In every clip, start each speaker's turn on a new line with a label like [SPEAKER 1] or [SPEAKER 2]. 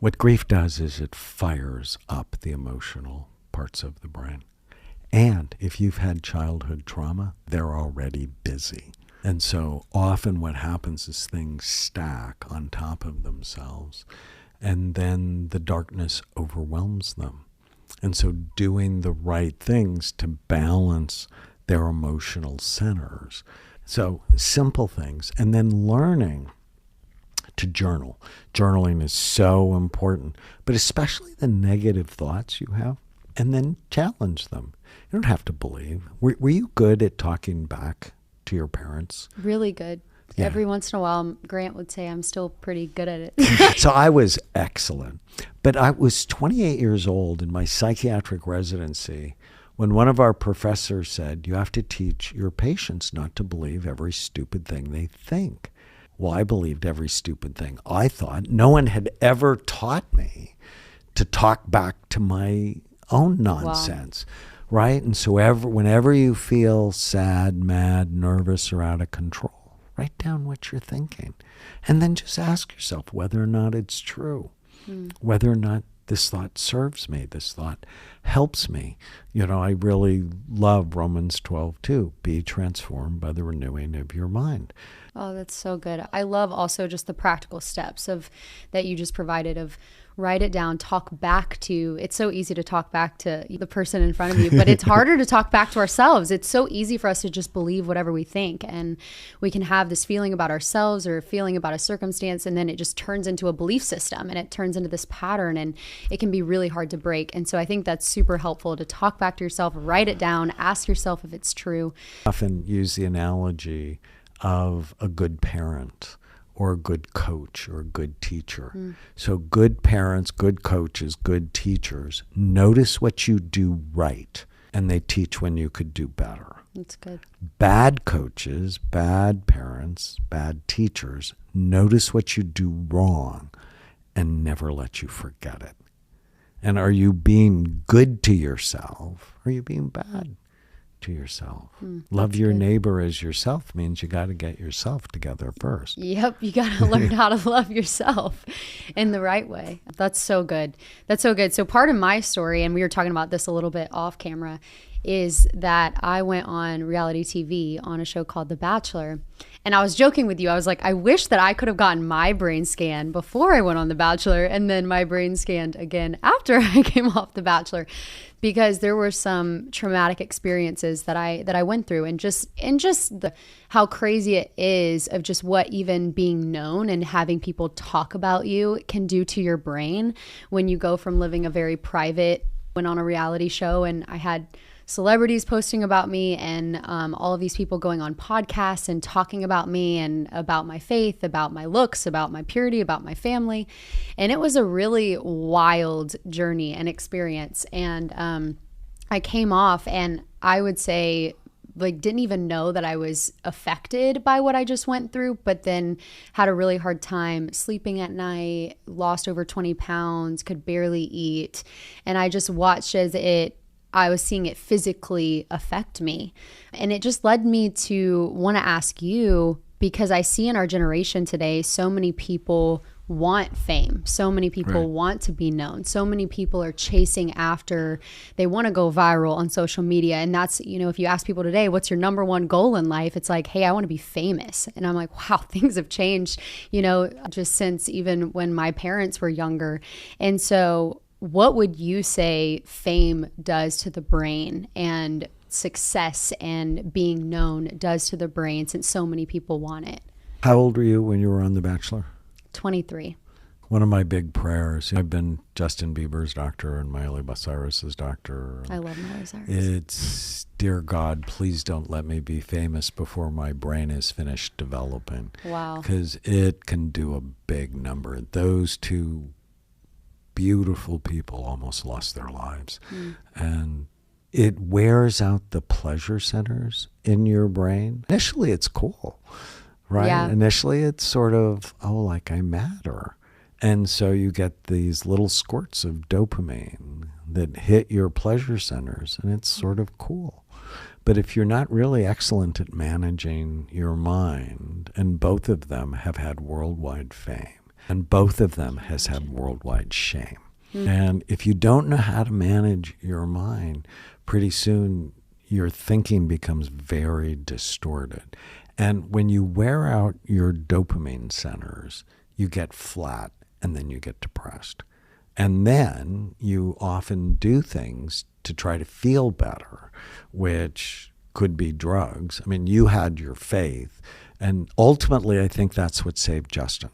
[SPEAKER 1] What grief does is it fires up the emotional parts of the brain. And if you've had childhood trauma, they're already busy. And so often what happens is things stack on top of themselves, and then the darkness overwhelms them. And so doing the right things to balance their emotional centers. So simple things. And then learning to journal. Journaling is so important, but especially the negative thoughts you have, and then challenge them. You don't have to believe. Were you good at talking back to your parents?
[SPEAKER 2] Really good. Yeah. Every once in a while, Grant would say I'm still pretty good at it.
[SPEAKER 1] So I was excellent. But I was 28 years old in my psychiatric residency when one of our professors said, you have to teach your patients not to believe every stupid thing they think. Well, I believed every stupid thing I thought. No one had ever taught me to talk back to my own nonsense. Wow. Right? And so whenever you feel sad, mad, nervous, or out of control, write down what you're thinking. And then just ask yourself whether or not it's true, whether or not this thought serves me, this thought helps me. You know, I really love Romans 12:2. Be transformed by the renewing of your mind.
[SPEAKER 2] Oh, that's so good. I love also just the practical steps that you just provided of write it down, talk back to, it's so easy to talk back to the person in front of you, but it's harder to talk back to ourselves. It's so easy for us to just believe whatever we think. And we can have this feeling about ourselves or a feeling about a circumstance, and then it just turns into a belief system and it turns into this pattern, and it can be really hard to break. And so I think that's super helpful to talk back to yourself, write it down, ask yourself if it's true.
[SPEAKER 1] I often use the analogy of a good parent or a good coach or a good teacher. So good parents, good coaches, good teachers notice what you do right, and they teach when you could do better.
[SPEAKER 2] That's good.
[SPEAKER 1] Bad coaches, bad parents, bad teachers notice what you do wrong and never let you forget it. And are you being good to yourself, or are you being bad to yourself? Love your neighbor as yourself means you got to get yourself together first.
[SPEAKER 2] Yep, you got to learn how to love yourself in the right way. That's so good. That's so good. So part of my story, and we were talking about this a little bit off camera, is that I went on reality TV on a show called The Bachelor. And I was joking with you. I was like, I wish that I could have gotten my brain scan before I went on The Bachelor, and then my brain scanned again after I came off The Bachelor, because there were some traumatic experiences that I went through, and just how crazy it is of just what even being known and having people talk about you can do to your brain when you go from living a very private, went on a reality show, and I had celebrities posting about me, and all of these people going on podcasts and talking about me and about my faith, about my looks, about my purity, about my family. And it was a really wild journey and experience. And I came off, and I would say, like, didn't even know that I was affected by what I just went through, but then had a really hard time sleeping at night, lost over 20 pounds, could barely eat. And I just watched as I was seeing it physically affect me. And it just led me to want to ask you, because I see in our generation today, so many people want fame. So many people want to be known. So many people are chasing after, they want to go viral on social media. And that's, you know, if you ask people today, what's your number one goal in life? It's like, hey, I want to be famous. And I'm like, wow, things have changed, you know, just since even when my parents were younger. And so what would you say fame does to the brain, and success and being known does to the brain, since so many people want it?
[SPEAKER 1] How old were you when you were on The Bachelor?
[SPEAKER 2] 23.
[SPEAKER 1] One of my big prayers, I've been Justin Bieber's doctor and Miley Cyrus's doctor.
[SPEAKER 2] I love Miley Cyrus.
[SPEAKER 1] It's, dear God, please don't let me be famous before my brain is finished developing.
[SPEAKER 2] Wow.
[SPEAKER 1] Because it can do a big number. Those two beautiful people almost lost their lives. And it wears out the pleasure centers in your brain. Initially, it's cool, right?
[SPEAKER 2] Yeah.
[SPEAKER 1] Initially, it's sort of, oh, like I matter. And so you get these little squirts of dopamine that hit your pleasure centers, and it's sort of cool. But if you're not really excellent at managing your mind, and both of them have had worldwide fame, And both of them has had worldwide shame. And if you don't know how to manage your mind, pretty soon your thinking becomes very distorted. And when you wear out your dopamine centers, you get flat and then you get depressed. And then you often do things to try to feel better, which could be drugs. I mean, you had your faith. And ultimately, I think that's what saved Justin.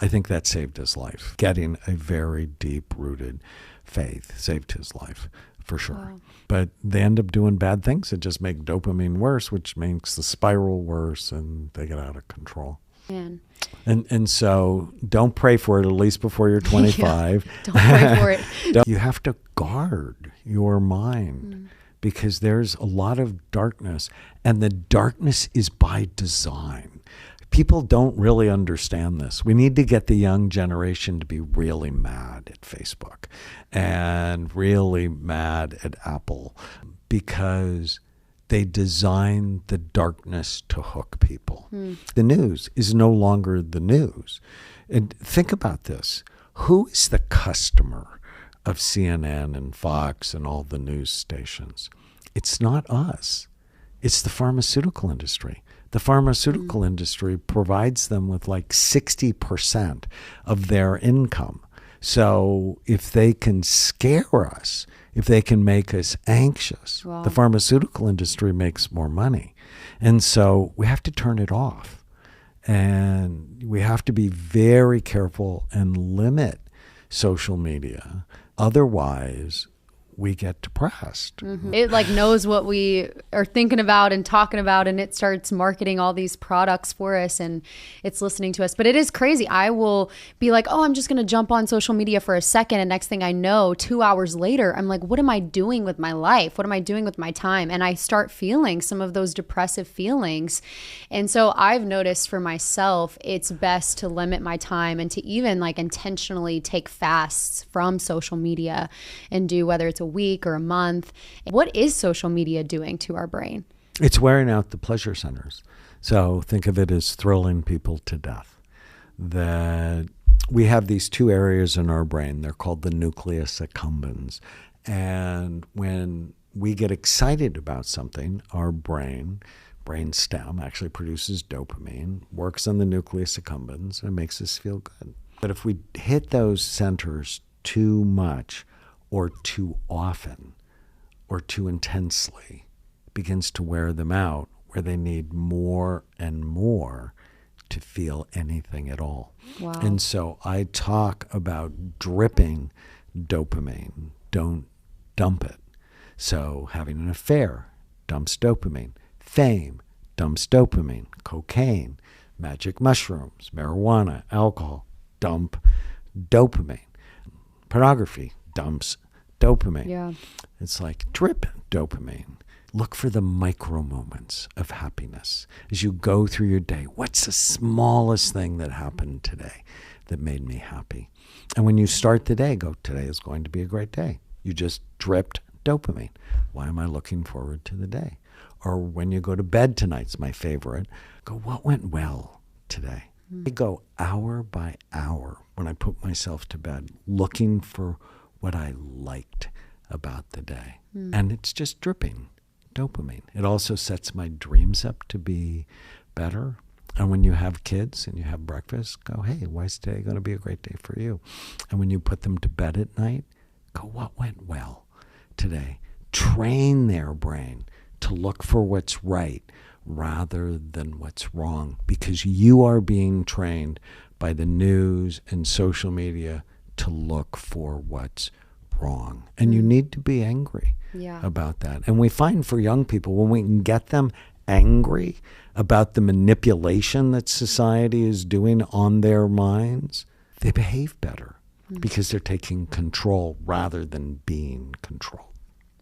[SPEAKER 1] I think that saved his life. Getting a very deep-rooted faith saved his life, for sure. Wow. But they end up doing bad things that just make dopamine worse, which makes the spiral worse, and they get out of control.
[SPEAKER 2] Man.
[SPEAKER 1] And so don't pray for it, at least before you're 25.
[SPEAKER 2] Yeah, don't pray for it.
[SPEAKER 1] You have to guard your mind because there's a lot of darkness, and the darkness is by design. People don't really understand this. We need to get the young generation to be really mad at Facebook and really mad at Apple because they design the darkness to hook people. The news is no longer the news. And think about this. Who is the customer of CNN and Fox and all the news stations? It's not us. It's the pharmaceutical industry. The pharmaceutical industry provides them with like 60% of their income. So if they can scare us, if they can make us anxious,
[SPEAKER 2] wow,
[SPEAKER 1] the pharmaceutical industry makes more money. And so we have to turn it off. And we have to be very careful and limit social media. Otherwise, we get depressed.
[SPEAKER 2] It like knows what we are thinking about and talking about, and it starts marketing all these products for us, and it's listening to us. But it is crazy. I will be like, oh, I'm just going to jump on social media for a second. And next thing I know, 2 hours later, I'm like, what am I doing with my life? What am I doing with my time? And I start feeling some of those depressive feelings. And so I've noticed for myself, it's best to limit my time and to even like intentionally take fasts from social media and do, whether it's a week or a month. What is social media doing to our brain?
[SPEAKER 1] It's wearing out the pleasure centers. So think of it as thrilling people to death. That we have these two areas in our brain. They're called the nucleus accumbens. And when we get excited about something, our brainstem actually produces dopamine, works on the nucleus accumbens, and makes us feel good. But if we hit those centers too much, or too often, or too intensely, begins to wear them out, where they need more and more to feel anything at all.
[SPEAKER 2] Wow.
[SPEAKER 1] And so I talk about dripping dopamine. Don't dump it. So having an affair dumps dopamine. Fame dumps dopamine. Cocaine, magic mushrooms, marijuana, alcohol dump dopamine. Pornography dumps dopamine.
[SPEAKER 2] Yeah.
[SPEAKER 1] It's like drip dopamine. Look for the micro moments of happiness as you go through your day. What's the smallest thing that happened today that made me happy? And when you start the day, go, today is going to be a great day. You just dripped dopamine. Why am I looking forward to the day? Or when you go to bed tonight's my favorite, go, what went well today? I go hour by hour when I put myself to bed looking for what I liked about the day. And it's just dripping dopamine. It also sets my dreams up to be better. And when you have kids and you have breakfast, go, hey, why is today going to be a great day for you? And when you put them to bed at night, go, what went well today? Train their brain to look for what's right rather than what's wrong, because you are being trained by the news and social media to look for what's wrong. And you need to be angry about that. And we find for young people, when we can get them angry about the manipulation that society is doing on their minds, they behave better because they're taking control rather than being controlled.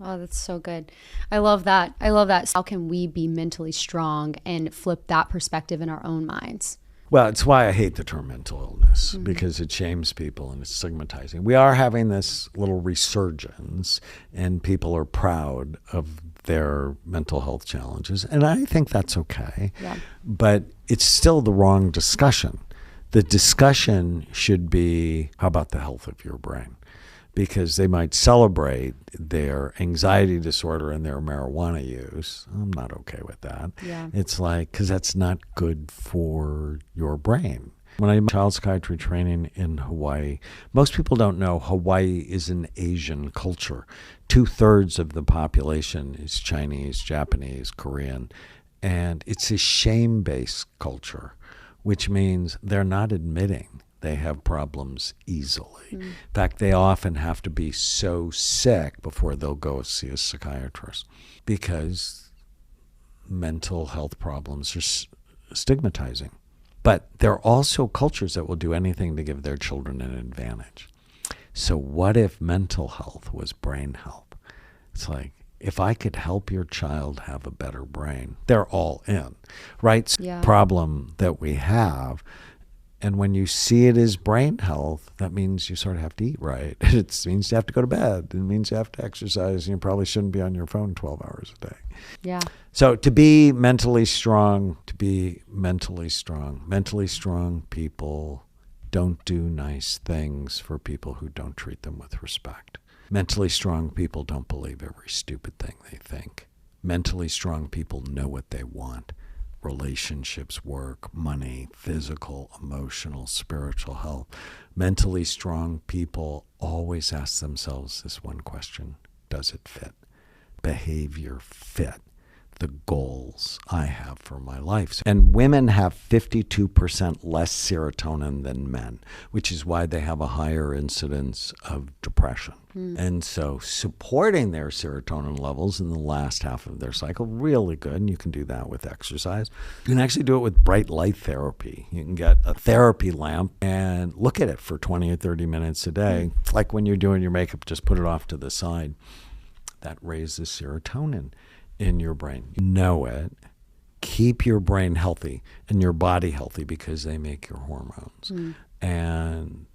[SPEAKER 2] Oh, that's so good. I love that. I love that. How can we be mentally strong and flip that perspective in our own minds?
[SPEAKER 1] Well, it's why I hate the term mental illness, because it shames people and it's stigmatizing. We are having this little resurgence, and people are proud of their mental health challenges, and I think that's okay.
[SPEAKER 2] Yeah.
[SPEAKER 1] But it's still the wrong discussion. The discussion should be, how about the health of your brain? Because they might celebrate their anxiety disorder and their marijuana use. I'm not okay with that.
[SPEAKER 2] Yeah.
[SPEAKER 1] It's like, because that's not good for your brain. When I did child psychiatry training in Hawaii, most people don't know Hawaii is an Asian culture. 2/3 of the population is Chinese, Japanese, Korean, and it's a shame-based culture, which means they're not admitting they have problems easily. In fact, they often have to be so sick before they'll go see a psychiatrist because mental health problems are stigmatizing. But there are also cultures that will do anything to give their children an advantage. So what if mental health was brain health? It's like, if I could help your child have a better brain, they're all in, right?
[SPEAKER 2] Yeah.
[SPEAKER 1] Problem that we have. And when you see it as brain health, that means you sort of have to eat right. It means you have to go to bed. It means you have to exercise, and you probably shouldn't be on your phone 12 hours a day.
[SPEAKER 2] Yeah.
[SPEAKER 1] So to be mentally strong, mentally strong people don't do nice things for people who don't treat them with respect. Mentally strong people don't believe every stupid thing they think. Mentally strong people know what they want. Relationships, work, money, physical, emotional, spiritual health. Mentally strong people always ask themselves this one question: does it fit? Behavior fit the goals I have for my life. And women have 52% less serotonin than men, which is why they have a higher incidence of depression. And so supporting their serotonin levels in the last half of their cycle, really good. And you can do that with exercise. You can actually do it with bright light therapy. You can get a therapy lamp and look at it for 20 or 30 minutes a day. Like when you're doing your makeup, just put it off to the side. That raises serotonin in your brain. You know it. Keep your brain healthy and your body healthy because they make your hormones. And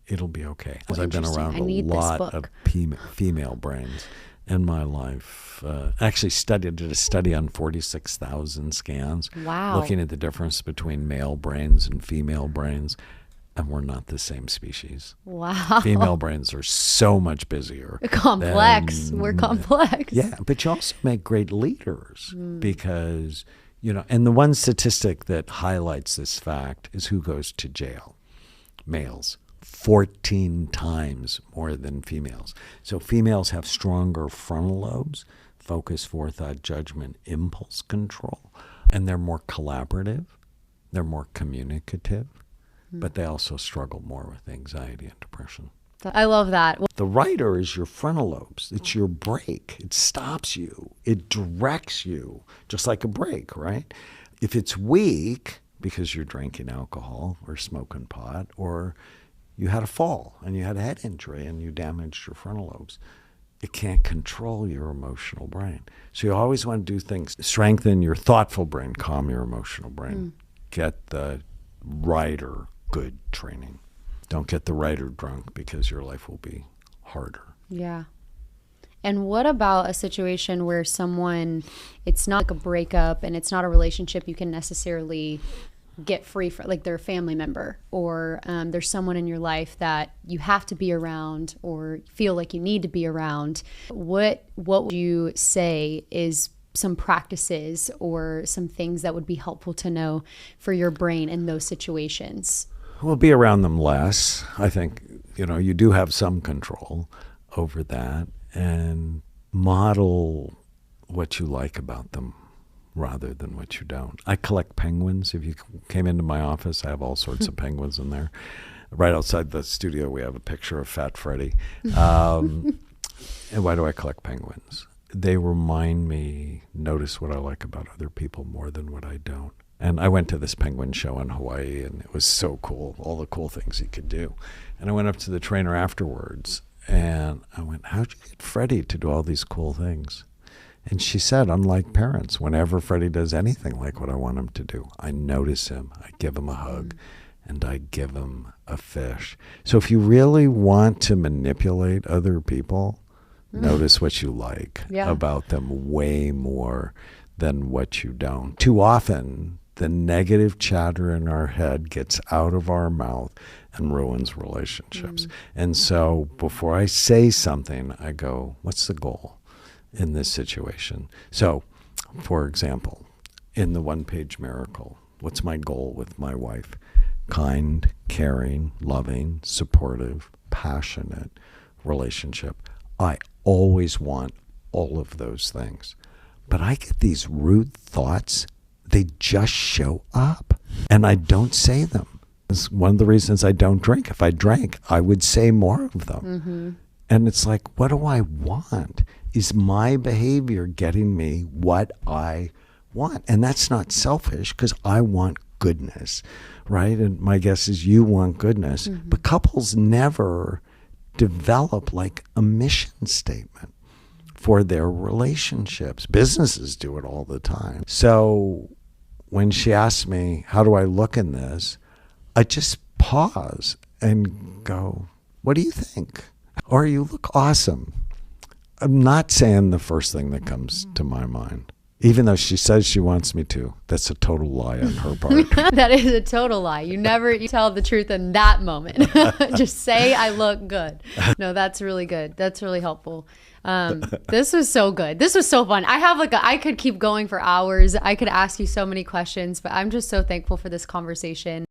[SPEAKER 1] it'll be okay. Because I've been around a lot of female brains in my life. Actually did a study on 46,000 scans.
[SPEAKER 2] Wow.
[SPEAKER 1] Looking at the difference between male brains and female brains. And we're not the same species.
[SPEAKER 2] Wow.
[SPEAKER 1] Female brains are so much busier.
[SPEAKER 2] Complex. We're complex.
[SPEAKER 1] Yeah, but you also make great leaders because, and the one statistic that highlights this fact is who goes to jail. Males. 14 times more than females. So females have stronger frontal lobes, focus, forethought, judgment, impulse control, and they're more collaborative. They're more communicative. But they also struggle more with anxiety and depression.
[SPEAKER 2] I love that.
[SPEAKER 1] The writer is your frontal lobes. It's your brake. It stops you. It directs you, just like a brake, right? If it's weak because you're drinking alcohol or smoking pot, or you had a fall and you had a head injury and you damaged your frontal lobes, it can't control your emotional brain. So you always want to do things, strengthen your thoughtful brain, calm your emotional brain, get the writer good training. Don't get the writer drunk because your life will be harder. Yeah.
[SPEAKER 2] And what about a situation where it's not like a breakup and it's not a relationship you can necessarily get free from, like they're a family member, or there's someone in your life that you have to be around or feel like you need to be around? What would you say is some practices or some things that would be helpful to know for your brain in those situations?
[SPEAKER 1] Well, be around them less. I think, you do have some control over that, and model what you like about them rather than what you don't. I collect penguins. If you came into my office, I have all sorts of penguins in there. Right outside the studio, we have a picture of Fat Freddy. And why do I collect penguins? They remind me, notice what I like about other people more than what I don't. And I went to this penguin show in Hawaii, and it was so cool, all the cool things he could do. And I went up to the trainer afterwards, and I went, how'd you get Freddie to do all these cool things? And she said, unlike parents, whenever Freddie does anything like what I want him to do, I notice him, I give him a hug, and I give him a fish. So if you really want to manipulate other people, notice what you like about them way more than what you don't. Too often, the negative chatter in our head gets out of our mouth and ruins relationships. And so before I say something, I go, what's the goal in this situation? So, for example, in the one-page miracle, what's my goal with my wife? Kind, caring, loving, supportive, passionate relationship. I always want all of those things. But I get these rude thoughts. They just show up and I don't say them. It's one of the reasons I don't drink. If I drank, I would say more of them. And it's like, what do I want? Is my behavior getting me what I want? And that's not selfish because I want goodness, right? And my guess is you want goodness. But couples never develop like a mission statement for their relationships. Businesses do it all the time. So when she asked me, how do I look in this? I just pause and go, what do you think? Or you look awesome. I'm not saying the first thing that comes to my mind, even though she says she wants me to. That's a total lie on her part.
[SPEAKER 2] That is a total lie. You never tell the truth in that moment. Just say I look good. No, that's really good. That's really helpful. This was so good. This was so fun. I could keep going for hours. I could ask you so many questions, but I'm just so thankful for this conversation.